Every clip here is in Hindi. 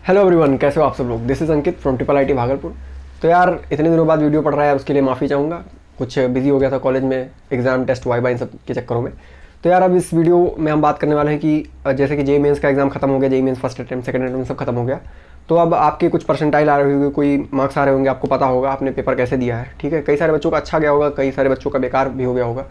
हेलो एवरीवन, कैसे हो आप सब लोग। This is Ankit from triple IT Bhagalpur. तो यार इतने दिनों बाद वीडियो पढ़ रहा है यार, उसके लिए माफ़ी चाहूँगा। कुछ बिजी हो गया था कॉलेज में, एग्ज़ाम टेस्ट वाइवा इन सब के चक्करों में। तो यार अब इस वीडियो में हम बात करने वाले हैं कि जैसे कि जेईई मेंस का एग्ज़ाम खत्म हो गया, JEE mains first attempt second attempt सब खत्म हो गया। तो अब आपके कुछ परसेंटाइल आ रहे होंगे, कोई मार्क्स आ रहे होंगे, आपको पता होगा आपने पेपर कैसे दिया है। ठीक है, कई सारे बच्चों का अच्छा गया होगा, कई सारे बच्चों का बेकार भी हो गया होगा।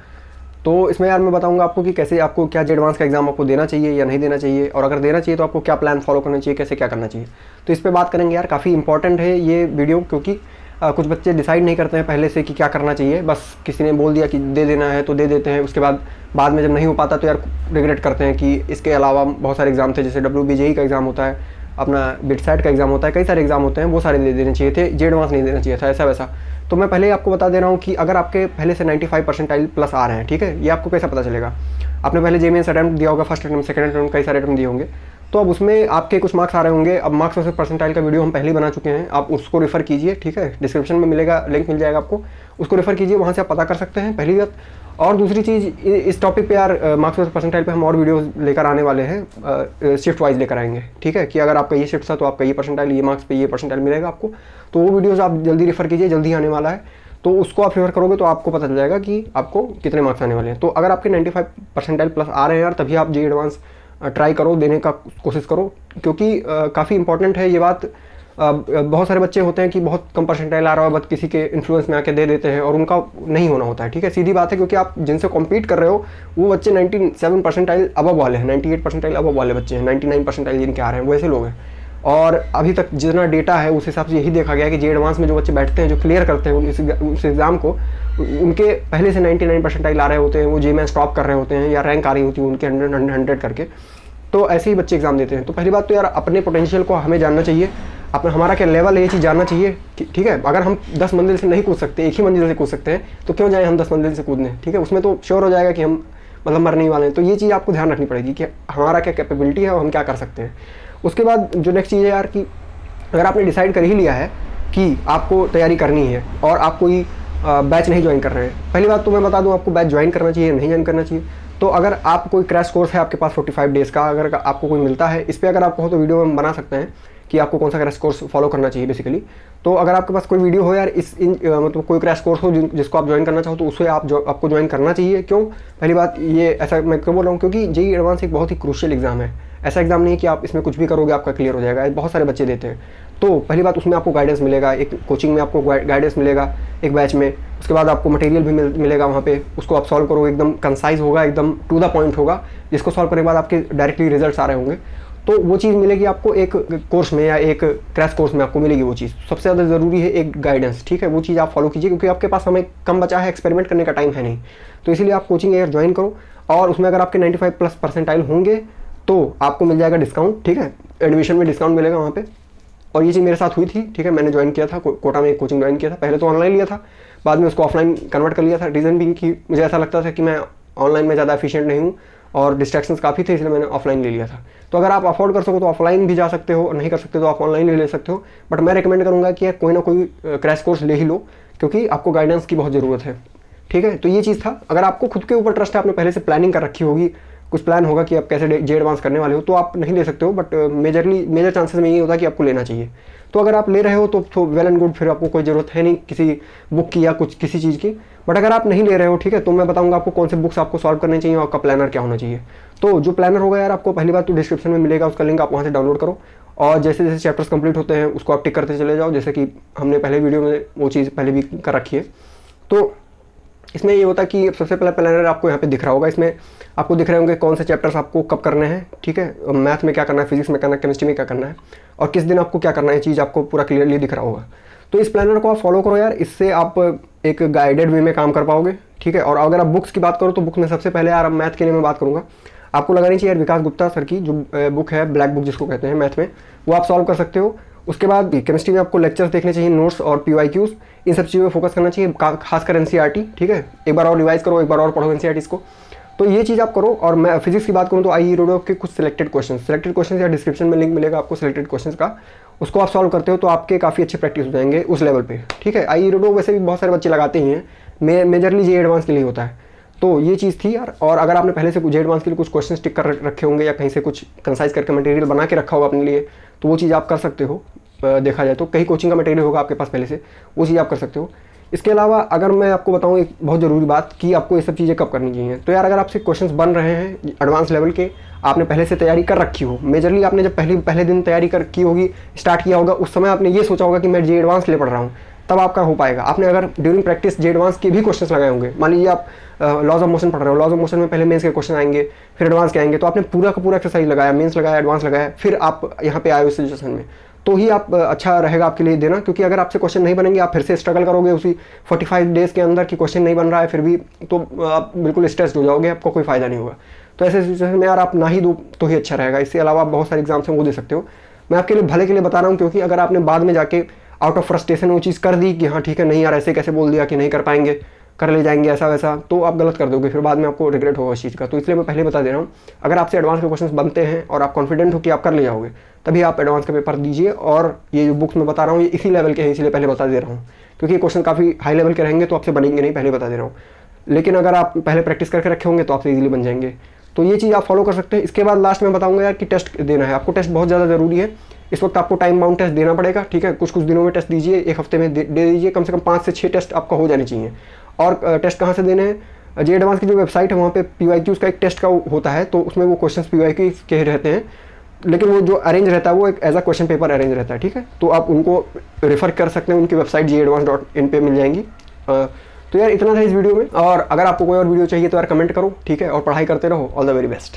तो इसमें यार मैं बताऊंगा आपको कि कैसे आपको क्या जे एडवांस का एग्जाम आपको देना चाहिए या नहीं देना चाहिए, और अगर देना चाहिए तो आपको क्या प्लान फॉलो करना चाहिए, कैसे क्या करना चाहिए। तो इस पे बात करेंगे यार। काफ़ी इंपॉर्टेंट है ये वीडियो, क्योंकि कुछ बच्चे डिसाइड नहीं करते हैं पहले से कि क्या करना चाहिए। बस किसी ने बोल दिया कि दे देना है तो दे देते हैं, उसके बाद में जब नहीं हो पाता तो यार रिग्रेट करते हैं कि इसके अलावा बहुत सारे एग्जाम थे, जैसे WBJEE का एग्ज़ाम होता है, अपना बिटसेट का एग्ज़ाम होता है, कई सारे एग्जाम होते हैं, वो सारे दे देने चाहिए थे, जे एडवांस नहीं देना चाहिए था, ऐसा वैसा। तो मैं पहले ही आपको बता दे रहा हूँ कि अगर आपके पहले से 95 परसेंटाइल प्लस आ रहे हैं, ठीक है, ये आपको कैसा पता चलेगा। आपने पहले जेईई मेंस अटेम्प्ट दिया होगा, फर्स्ट अटेम्प्ट सेकंड अटेम्प्ट कई सारे अटेम्प्ट दिए होंगे, तो अब उसमें आपके कुछ मार्क्स आ रहे होंगे। अब मार्क्स वर्सेस परसेंटाइल का वीडियो हम पहले ही बना चुके हैं, आप उसको रेफर कीजिए, ठीक है, डिस्क्रिप्शन में मिलेगा, लिंक मिल जाएगा आपको, उसको रेफर कीजिए, वहाँ से आप पता कर सकते हैं, पहली बात। और दूसरी चीज़, इस टॉपिक पे यार मार्क्स वर्सेस परसेंटाइल पे हम और वीडियोस लेकर आने वाले हैं, शिफ्ट वाइज लेकर आएंगे, ठीक है, कि अगर आपका ये शिफ्ट था तो आपका ये परसेंटाइल, ये मार्क्स पे ये परसेंटाइल मिलेगा आपको। तो वो वीडियोज़ आप जल्दी रेफर कीजिए, जल्दी आने वाला है, तो उसको आप रेफर करोगे तो आपको पता चल जाएगा कि आपको कितने मार्क्स आने वाले हैं। तो अगर आपके 95 परसेंटाइल प्लस आ रहे हैं यार, तभी आप जेईई एडवांस ट्राई करो, देने का कोशिश करो, क्योंकि काफ़ी इंपॉर्टेंट है ये बात। बहुत सारे बच्चे होते हैं कि बहुत कम परसेंटाइल आ रहा है, बट किसी के इन्फ्लुएंस में आके दे देते हैं और उनका नहीं होना होता है, ठीक है, सीधी बात है। क्योंकि आप जिनसे कॉम्पीट कर रहे हो वो बच्चे 97 परसेंटाइल अबव वाले हैं, 98 परसेंटाइल अबव वाले बच्चे हैं, 99 परसेंटाइल जिनके आ रहे हैं वो ऐसे लोग हैं। और अभी तक जितना डेटा है उस हिसाब से यही देखा गया है कि जेईई एडवांस में जो बच्चे बैठते हैं, जो क्लियर करते हैं उस एग्ज़ाम को, उनके पहले से 99 परसेंटाइल आ रहे होते हैं, वो जेईई मेंस टॉप कर रहे होते हैं या रैंक आ रही होती है उनके 100 करके। तो ऐसे ही बच्चे एग्जाम देते हैं। तो पहली बात तो यार अपने पोटेंशियल को हमें जानना चाहिए, अपना हमारा क्या लेवल है ये चीज़ जानना चाहिए, ठीक है। अगर हम 10 मंजिल से नहीं कूद सकते, एक ही मंजिल से कूद सकते हैं, तो क्यों जाए हम 10 मंजिल से कूदने, ठीक है। उसमें तो श्योर हो जाएगा कि हम मतलब मरने वाले हैं। तो ये चीज़ आपको ध्यान रखनी पड़ेगी कि हमारा क्या कैपेबिलिटी है और हम क्या कर सकते हैं। उसके बाद जो नेक्स्ट चीज़ है यार, कि अगर आपने डिसाइड कर ही लिया है कि आपको तैयारी करनी है और आप कोई बैच नहीं ज्वाइन कर रहे हैं, पहली बात तो मैं बता दूं, आपको बैच ज्वाइन करना चाहिए नहीं ज्वाइन करना चाहिए। तो अगर आप कोई क्रैश कोर्स है आपके पास 45 डेज़ का, अगर आपको कोई मिलता है, इस पर अगर आप कहो तो वीडियो हम बना सकते हैं कि आपको कौन सा क्रैश कोर्स फॉलो करना चाहिए बेसिकली। तो अगर आपके पास कोई वीडियो हो यार मतलब कोई क्रैश कोर्स हो जिसको आप ज्वाइन करना चाहो, तो उसे आपको ज्वाइन करना चाहिए। क्यों, पहली बात ये ऐसा मैं क्यों बोल रहा हूँ, क्योंकि जेईई एडवांस एक बहुत ही क्रूशियल एग्जाम है। ऐसा एग्जाम नहीं है कि आप इसमें कुछ भी करोगे आपका क्लियर हो जाएगा, बहुत सारे बच्चे देते हैं। तो पहली बात, उसमें आपको गाइडेंस मिलेगा, एक कोचिंग में आपको गाइडेंस मिलेगा एक बैच में। उसके बाद आपको मटेरियल भी मिलेगा वहाँ पे, उसको आप सॉल्व करो, एकदम कंसाइज होगा, एकदम टू द पॉइंट होगा, जिसको सॉल्व करने के बाद आपके डायरेक्टली रिजल्ट्स आ रहे होंगे। तो वो चीज़ मिलेगी आपको एक कोर्स में या एक क्रैश कोर्स में आपको मिलेगी वो चीज़। सबसे ज़्यादा ज़रूरी है एक गाइडेंस, ठीक है, वो चीज़ आप फॉलो कीजिए, क्योंकि आपके पास समय कम बचा है, एक्सपेरिमेंट करने का टाइम है नहीं। तो इसीलिए आप कोचिंग यार ज्वाइन करो, और उसमें अगर आपके 95 प्लस परसेंटाइल होंगे तो आपको मिल जाएगा डिस्काउंट, ठीक है, एडमिशन में डिस्काउंट मिलेगा वहाँ पे। और ये चीज़ मेरे साथ हुई थी, ठीक है, मैंने ज्वाइन किया था, कोटा में एक कोचिंग ज्वाइन किया था। पहले तो ऑनलाइन लिया था, बाद में उसको ऑफलाइन कन्वर्ट कर लिया था। रीज़न भी कि मुझे ऐसा लगता था कि मैं ऑनलाइन में ज़्यादा एफिशिएंट नहीं हूँ और डिस्ट्रैक्शंस काफ़ी थे, इसलिए मैंने ऑफलाइन ले लिया था। तो अगर आप अफोर्ड कर सको तो ऑफलाइन भी जा सकते हो, नहीं कर सकते तो आप ऑनलाइन ले सकते हो। बट मैं रिकमेंड करूँगा कि कोई ना कोई क्रैश कोर्स ले ही लो, क्योंकि आपको गाइडेंस की बहुत ज़रूरत है, ठीक है। तो ये चीज़ था। अगर आपको खुद के ऊपर ट्रस्ट है, आपने पहले से प्लानिंग कर रखी होगी, कुछ प्लान होगा कि आप कैसे जेईई एडवांस करने वाले हो, तो आप नहीं ले सकते हो। बट मेजर चांसेस में ये होता है कि आपको लेना चाहिए। तो अगर आप ले रहे हो तो वेल एंड गुड, फिर आपको कोई ज़रूरत है नहीं किसी बुक की या कुछ किसी चीज़ की। बट अगर आप नहीं ले रहे हो, ठीक है, तो मैं बताऊंगा आपको कौन से बुक्स आपको सॉल्व करने चाहिए और आपका प्लानर क्या होना चाहिए। तो जो प्लानर होगा यार, आपको पहली बात तो डिस्क्रिप्शन में मिलेगा, उसका लिंक आप वहाँ से डाउनलोड करो, और जैसे जैसे चैप्टर्स कंप्लीट होते हैं उसको आप टिक करते चले जाओ, जैसे कि हमने पहले वीडियो में वो चीज़ पहले भी कर रखी है। तो इसमें ये होता है कि सबसे पहला प्लानर आपको यहाँ पे दिख रहा होगा, इसमें आपको दिख रहे होंगे कौन से चैप्टर्स आपको कब करने हैं, ठीक है, मैथ में क्या करना है, फिजिक्स में करना है, केमिस्ट्री में क्या करना है, और किस दिन आपको क्या करना है, ये चीज़ आपको पूरा क्लियरली दिख रहा होगा। तो इस प्लानर को आप फॉलो करो यार, इससे आप एक गाइडेड वे में काम कर पाओगे, ठीक है। और अगर आप बुक्स की बात करो तो बुक में सबसे पहले यार मैथ के लिए मैं बात करूँगा, आपको लगानी चाहिए यार विकास गुप्ता सर की जो बुक है, ब्लैक बुक जिसको कहते हैं मैथ में, वो आप सॉल्व कर सकते हो। उसके बाद केमिस्ट्री में आपको लेक्चर्स देखने चाहिए, नोट्स और PYQs, इन सब चीज़ों पे फोकस करना चाहिए, खासकर NCERT, ठीक है। एक बार और रिवाइज करो, एक बार और पढ़ो NCERT को, तो ये चीज़ आप करो। और मैं फिजिक्स की बात करूँ तो IE रोडो के कुछ सिलेक्टेड क्वेश्चन या डिस्क्रिप्शन में लिंक मिलेगा आपको सिलेक्टेड क्वेश्चन का, उसको आप सॉल्व करते हो तो आपके काफ़ी अच्छे प्रैक्टिस हो जाएंगे उस लेवल पे, ठीक है। IE रोडो वैसे भी बहुत सारे बच्चे लगाते ही हैं, मेजरली जेईई एडवांस के लिए होता है। तो ये चीज़ थी यार। और अगर आपने पहले से जेईई एडवांस के लिए कुछ क्वेश्चन टिक कर रखे होंगे या कहीं से कुछ कंसाइज करके मटेरियल बना के रखा होगा अपने लिए, तो वो चीज़ आप कर सकते हो। देखा जाए तो कहीं कोचिंग का मटेरियल होगा आपके पास पहले से, वो चीज़ आप कर सकते हो। इसके अलावा अगर मैं आपको बताऊं एक बहुत ज़रूरी बात कि आपको ये सब चीज़ें कब करनी चाहिए, तो यार अगर आपसे क्वेश्चंस बन रहे हैं एडवांस लेवल के, आपने पहले से तैयारी कर रखी हो, मेजरली आपने जब पहले दिन तैयारी की होगी, स्टार्ट किया होगा, उस समय आपने ये सोचा होगा कि मैं जे एडवांस ले पढ़ रहा हूँ, तब आपका हो पाएगा। आपने अगर ड्यूरिंग प्रैक्टिस जे एडवांस के भी क्वेश्चंस लगाए होंगे, मान लीजिए आप लॉज ऑफ मोशन पढ़ रहे हो, लॉज ऑफ मोशन में पहले मेंस के क्वेश्चन आएंगे, फिर एडवांस के आएंगे, तो आपने पूरा का पूरा एक्सरसाइज लगाया, मेंस लगाया, एडवांस लगाया, फिर आप यहाँ पे आए उस सिचुएशन में, तो ही आप अच्छा रहेगा आपके लिए देना। क्योंकि अगर आपसे क्वेश्चन नहीं बनेंगे, आप फिर से स्ट्रगल करोगे उसी 45 डेज़ के अंदर कि क्वेश्चन नहीं बन रहा है फिर भी, तो आप बिल्कुल स्ट्रेस्ड हो जाओगे, आपको कोई फायदा नहीं होगा। तो ऐसे सिचुएशन में यार आप ना ही दो तो ही अच्छा रहेगा। इसके अलावा आप बहुत सारे एग्जाम्स हैं वो दे सकते हो। मैं आपके लिए भले के लिए बता रहा हूँ, क्योंकि अगर आपने बाद में जाके आउट ऑफ फ्रस्ट्रेशन वो चीज़ कर दी कि हाँ ठीक है, नहीं यार ऐसे कैसे बोल दिया कि नहीं कर पाएंगे, कर ले जाएंगे ऐसा वैसा, तो आप गलत कर दोगे, फिर बाद में आपको रिग्रेट होगा उस चीज़ का। तो इसलिए मैं पहले बता दे रहा हूँ, अगर आपसे एडवांस के क्वेश्चंस बनते हैं और आप कॉन्फिडेंट हो कि आप कर ले जाओगे, तभी आप एडवांस का पेपर दीजिए। और ये जो बुक्स मैं बता रहा हूँ ये इसी लेवल के हैं, इसलिए पहले बता दे रहा हूँ, क्योंकि क्वेश्चन काफ़ी हाई लेवल के रहेंगे तो आपसे बनेंगे नहीं, पहले बता दे रहा हूँ। लेकिन अगर आप पहले प्रैक्टिस करके रखे होंगे तो आपसे ईजिली बन जाएंगे। तो ये चीज़ आप फॉलो कर सकते हैं। इसके बाद लास्ट में बताऊंगा यार कि टेस्ट देना है आपको, टेस्ट बहुत ज़्यादा ज़रूरी है। इस वक्त आपको टाइम बाउंड टेस्ट देना पड़ेगा, ठीक है। कुछ दिनों में टेस्ट दीजिए, एक हफ्ते में दे दीजिए, कम से कम 5 से 6 टेस्ट आपका हो जाने चाहिए। और टेस्ट कहाँ से देने हैं, जे एडवांस की जो वेबसाइट है वहाँ पे PYQs का एक टेस्ट का होता है, तो उसमें वो क्वेश्चंस PYQs के रहते हैं, लेकिन वो जो अरेंज रहता है वो एक as a question paper arrange रहता है, ठीक है। तो आप उनको रेफर कर सकते हैं, उनकी वेबसाइट jeadvance.in पे मिल जाएंगी। तो यार इतना था इस वीडियो में, और अगर आपको कोई और वीडियो चाहिए तो यार कमेंट करो, ठीक है, और पढ़ाई करते रहो। All the very best.